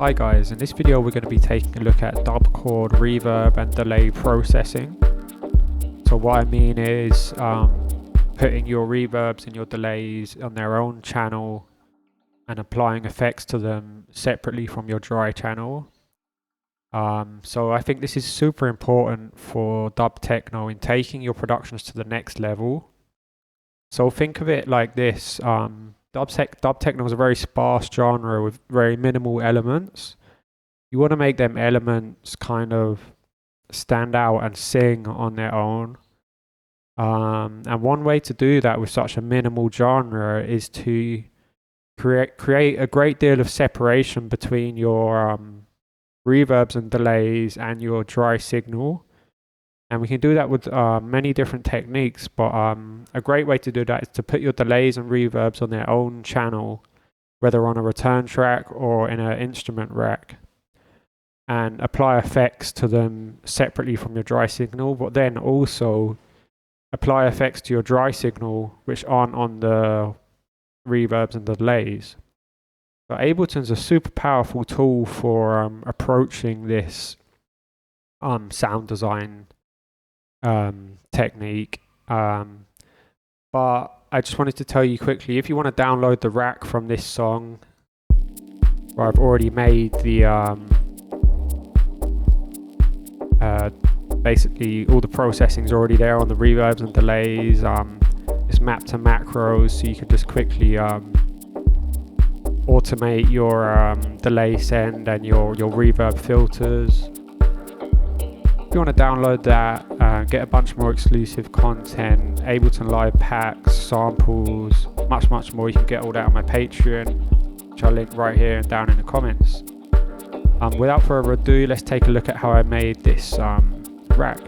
Hi guys, in this video we're going to be taking a look at dub chord, reverb and delay processing. So what I mean is putting your reverbs and your delays on their own channel and applying effects to them separately from your dry channel. So I think this is super important for dub techno in taking your productions to the next level. So think of it like this. Dub techno is a very sparse genre with very minimal elements. You want to make them elements kind of stand out and sing on their own. And one way to do that with such a minimal genre is to create a great deal of separation between your reverbs and delays and your dry signal. And we can do that with many different techniques, but a great way to do that is to put your delays and reverbs on their own channel, whether on a return track or in an instrument rack, and apply effects to them separately from your dry signal, but then also apply effects to your dry signal which aren't on the reverbs and the delays. So Ableton's a super powerful tool for approaching this sound design technique, but I just wanted to tell you quickly, if you want to download the rack from this song where I've already made the basically all the processing's already there on the reverbs and delays. It's mapped to macros, so you can just quickly automate your delay send and your reverb filters. If you want to download that, get a bunch more exclusive content, Ableton Live packs, samples, much more, you can get all that on my Patreon, which I'll link right here and down in the comments. Without further ado, let's take a look at how I made this rack.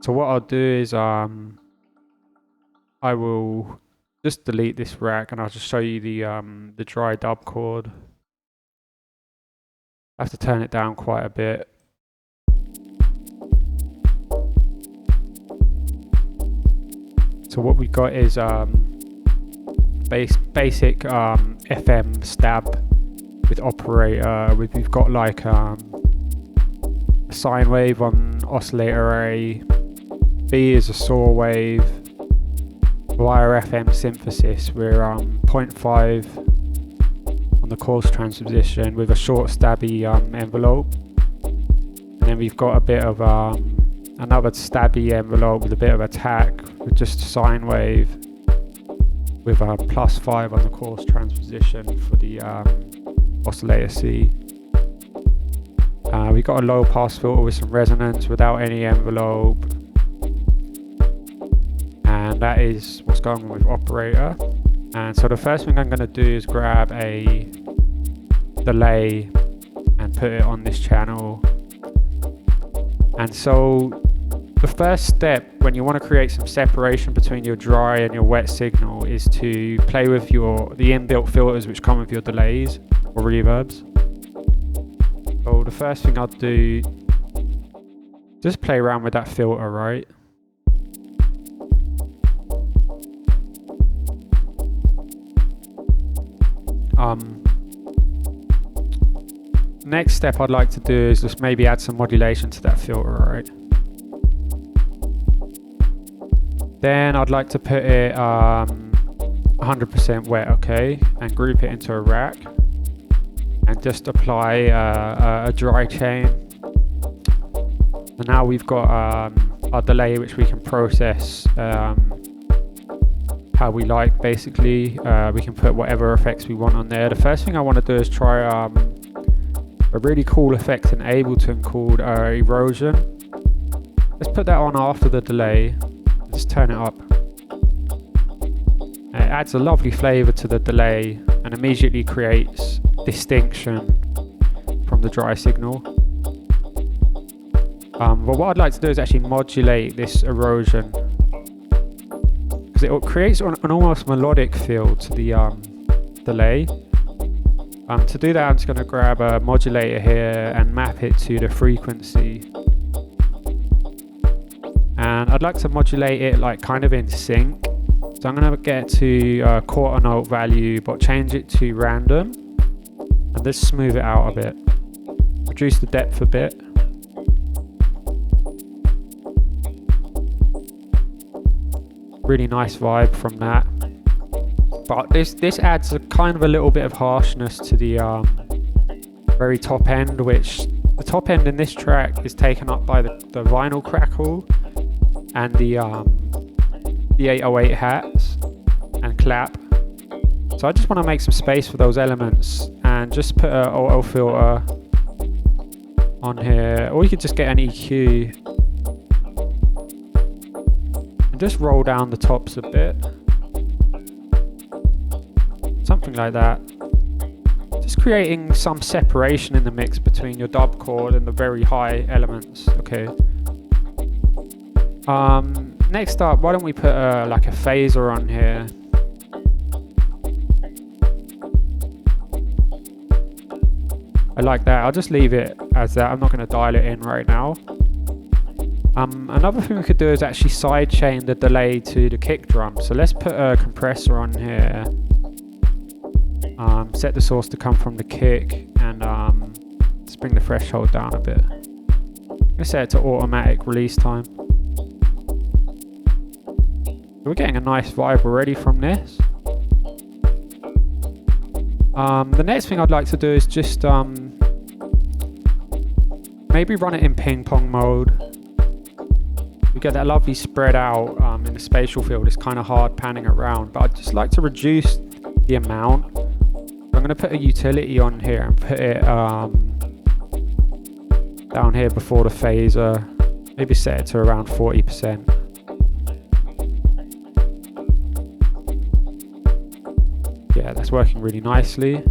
So what I'll do is I will just delete this rack and I'll just show you the dry dub chord. I have to turn it down quite a bit. So what we've got is basic FM stab with operator. We've got like a sine wave on oscillator A, B is a saw wave, via FM synthesis we're 0.5 on the chords transposition with a short stabby envelope, and then we've got a bit of another stabby envelope with a bit of attack with just a sine wave with a +5 on the chords transposition for the oscillator C. We've got a low pass filter with some resonance without any envelope, and that is what's going on with operator. And so the first thing I'm going to do is grab a delay and put it on this channel. And so the first step when you want to create some separation between your dry and your wet signal is to play with the inbuilt filters which come with your delays or reverbs. So the first thing I'll do, just play around with that filter, right? Next step I'd like to do is just maybe add some modulation to that filter, right? Then I'd like to put it 100% wet, okay, and group it into a rack, and just apply a dry chain. And now we've got our delay which we can process how we like, basically. We can put whatever effects we want on there. The first thing I want to do is try a really cool effect in Ableton called erosion. Let's put that on after the delay. Just turn it up. And it adds a lovely flavor to the delay and immediately creates distinction from the dry signal. But what I'd like to do is actually modulate this erosion, because it creates an almost melodic feel to the delay. To do that, I'm just going to grab a modulator here and map it to the frequency. And I'd like to modulate it like kind of in sync. So I'm going to get to quarter note value, but change it to random. and just smooth it out a bit. Reduce the depth a bit. Really nice vibe from that. But this adds a kind of a little bit of harshness to the very top end, which the top end in this track is taken up by the vinyl crackle and the 808 hats and clap. So I just want to make some space for those elements and just put an auto filter on here, or you could just get an EQ and just roll down the tops a bit, something like that. Just creating some separation in the mix between your dub chord and the very high elements. Okay. Next up, why don't we put like a phaser on here? I like that. I'll just leave it as that. I'm not going to dial it in right now. Another thing we could do is actually sidechain the delay to the kick drum. So let's put a compressor on here. Set the source to come from the kick, and just bring the threshold down a bit. I'm going to set it to automatic release time. We're getting a nice vibe already from this. The next thing I'd like to do is just maybe run it in ping pong mode. We get that lovely spread out in the spatial field. It's kind of hard panning around, but I'd just like to reduce the amount. I'm going to put a utility on here and put it down here before the phaser. Maybe set it to around 40%. Yeah, that's working really nicely.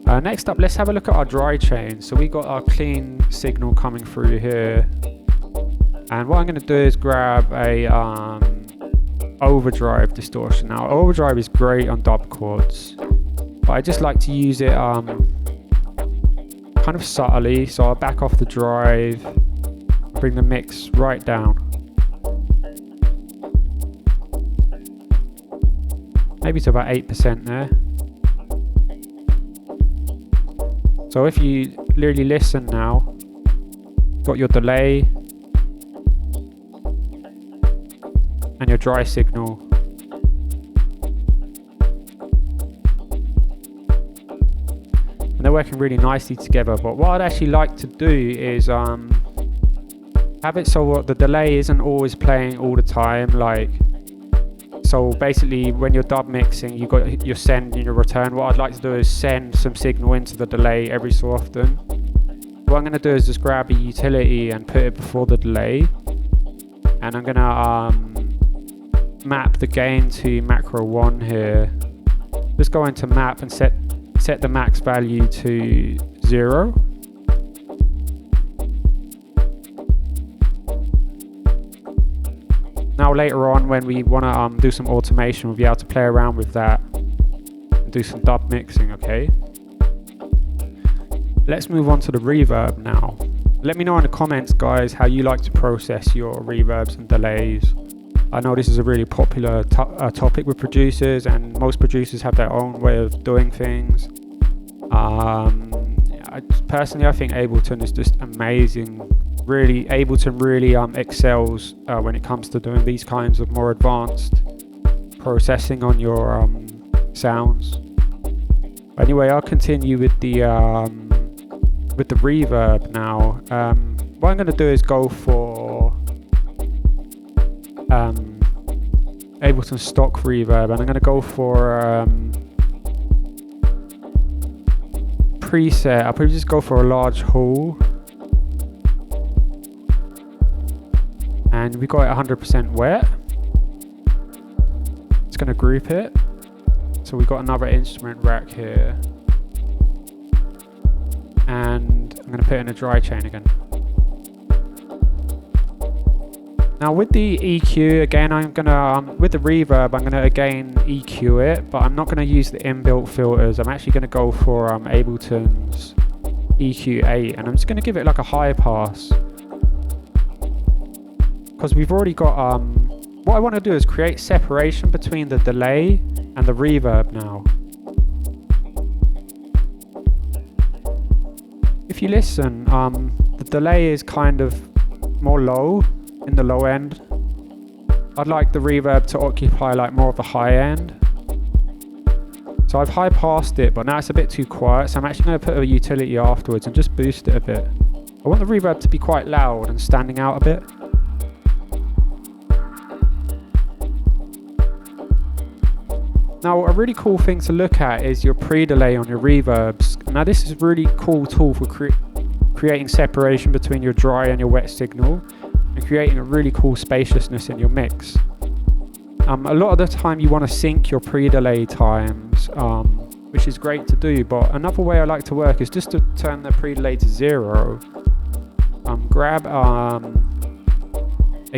Next up, let's have a look at our dry chain. So we got our clean signal coming through here. And what I'm going to do is grab a overdrive distortion. Now, overdrive is great on dub chords, but I just like to use it kind of subtly. So I'll back off the drive, bring the mix right down. Maybe to about 8% there. So if you really listen now, got your delay and your dry signal. And they're working really nicely together. But what I'd actually like to do is have it so the delay isn't always playing all the time. Like, so basically when you're dub mixing, you got your send and your return. What I'd like to do is send some signal into the delay every so often. What I'm going to do is just grab a utility and put it before the delay. And I'm going to map the gain to macro 1 here. Just go into map and set the max value to 0. Now later on, when we want to do some automation, we'll be able to play around with that and do some dub mixing, okay? Let's move on to the reverb now. Let me know in the comments, guys, how you like to process your reverbs and delays. I know this is a really popular topic with producers, and most producers have their own way of doing things. Personally, I think Ableton is just amazing. Ableton really excels when it comes to doing these kinds of more advanced processing on your sounds. Anyway, I'll continue with the reverb now. What I'm going to do is go for Ableton stock reverb, and I'm going to go for preset. I'll probably just go for a large hall. And we got it 100% wet. It's going to group it. So we got another instrument rack here. And I'm going to put it in a dry chain again. Now with the EQ, again, I'm going to, with the reverb, I'm going to again EQ it, but I'm not going to use the inbuilt filters. I'm actually going to go for Ableton's EQ8, and I'm just going to give it like a high pass. Because we've already got, what I want to do is create separation between the delay and the reverb now. if you listen, the delay is kind of more low in the low end. I'd like the reverb to occupy like more of the high end. So I've high passed it, but now it's a bit too quiet, so I'm actually going to put a utility afterwards and just boost it a bit. I want the reverb to be quite loud and standing out a bit. Now, a really cool thing to look at is your pre-delay on your reverbs. Now, this is a really cool tool for creating separation between your dry and your wet signal and creating a really cool spaciousness in your mix. A lot of the time you want to sync your pre-delay times, which is great to do, but another way I like to work is just to turn the pre-delay to 0. Grab a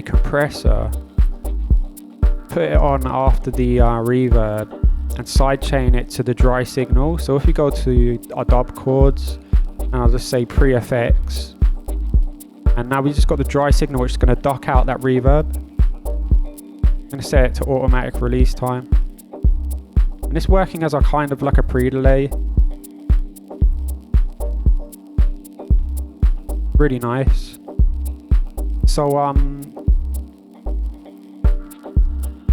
compressor, put it on after the reverb and sidechain it to the dry signal. So if you go to our dub chords, and I'll just say pre-effects, and now we just got the dry signal which is going to duck out that reverb. I'm going to set it to automatic release time, and it's working as a kind of like a pre-delay. Really nice. So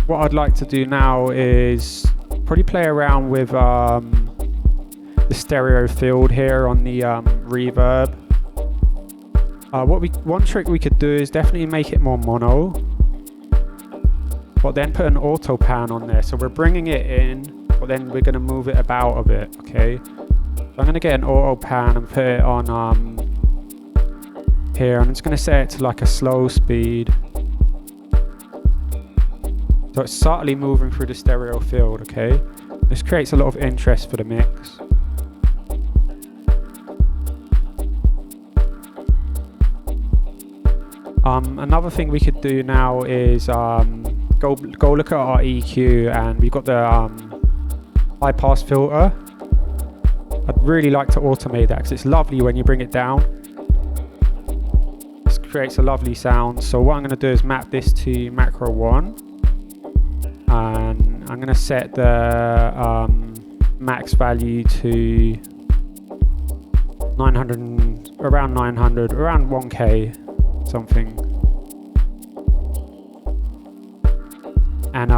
what I'd like to do now is probably play around with the stereo field here on the reverb. One trick we could do is definitely make it more mono, but then put an auto pan on there. So we're bringing it in, but then we're going to move it about a bit. Okay, so I'm going to get an auto pan and put it on here, and I'm just going to set it to like a slow speed. So it's subtly moving through the stereo field, okay? This creates a lot of interest for the mix. Another thing we could do now is go look at our EQ, and we've got the high pass filter. I'd really like to automate that because it's lovely when you bring it down. This creates a lovely sound. So what I'm going to do is map this to macro 1. And I'm going to set the max value to 900, around 1K something. And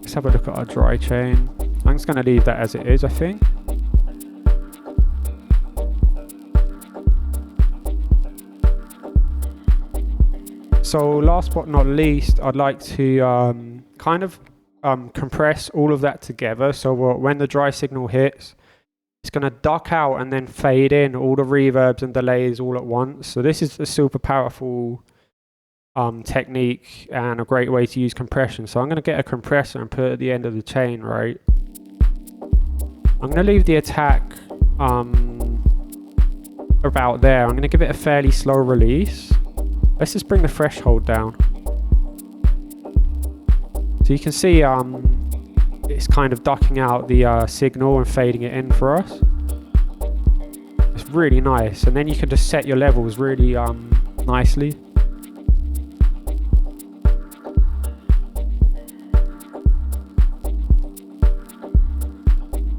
let's have a look at our dry chain. I'm just going to leave that as it is, I think. So last but not least, I'd like to kind of compress all of that together. So when the dry signal hits, it's going to duck out and then fade in all the reverbs and delays all at once. So this is a super powerful technique and a great way to use compression. So I'm going to get a compressor and put it at the end of the chain, right? I'm going to leave the attack about there. I'm going to give it a fairly slow release. Let's just bring the threshold down. So you can see it's kind of ducking out the signal and fading it in for us. It's really nice. And then you can just set your levels really nicely.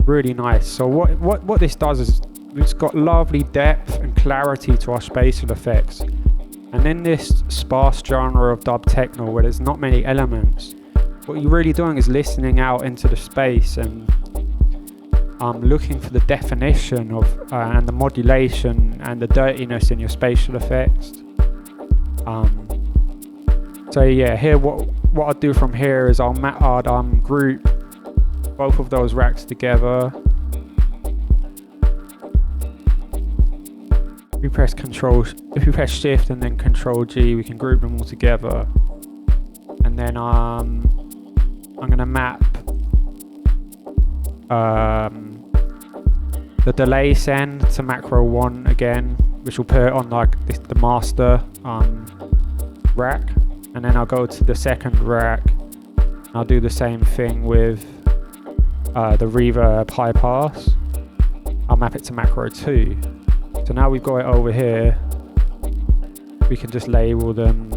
Really nice. So what this does is it's got lovely depth and clarity to our spatial effects. And in this sparse genre of dub techno where there's not many elements, what you're really doing is listening out into the space and looking for the definition of and the modulation and the dirtiness in your spatial effects. So yeah, here what I'll do from here is I'll group both of those racks together. If we press Shift and then Control G, we can group them all together. And then I'm gonna map the delay send to macro 1 again, which will put it on like the master rack. And then I'll go to the second rack. And I'll do the same thing with the reverb high pass. I'll map it to macro 2. So now we've got it over here, we can just label them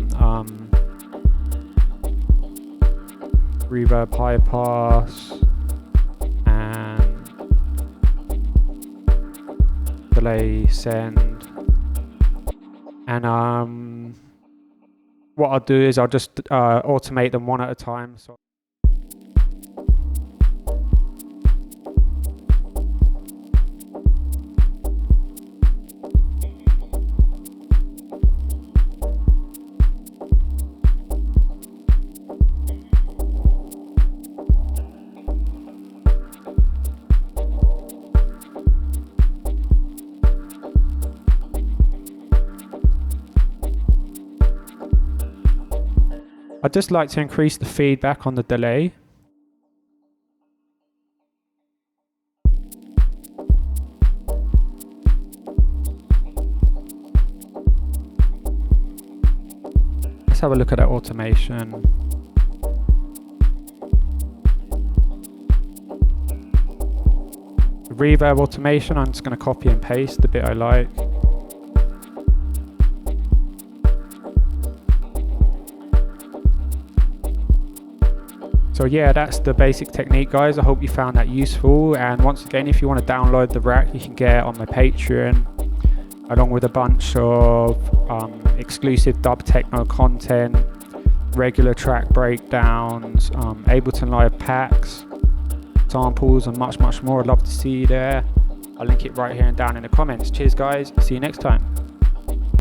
reverb high pass and delay, send. And what I'll do is I'll just automate them one at a time. So I'd just like to increase the feedback on the delay. Let's have a look at that automation. The reverb automation, I'm just going to copy and paste the bit I like. So yeah, that's the basic technique, guys. I hope you found that useful. And once again, if you want to download the rack, you can get it on my Patreon, along with a bunch of exclusive dub techno content, regular track breakdowns, Ableton Live packs, samples, and much more. I'd love to see you there. I'll link it right here and down in the comments. Cheers, guys. See you next time.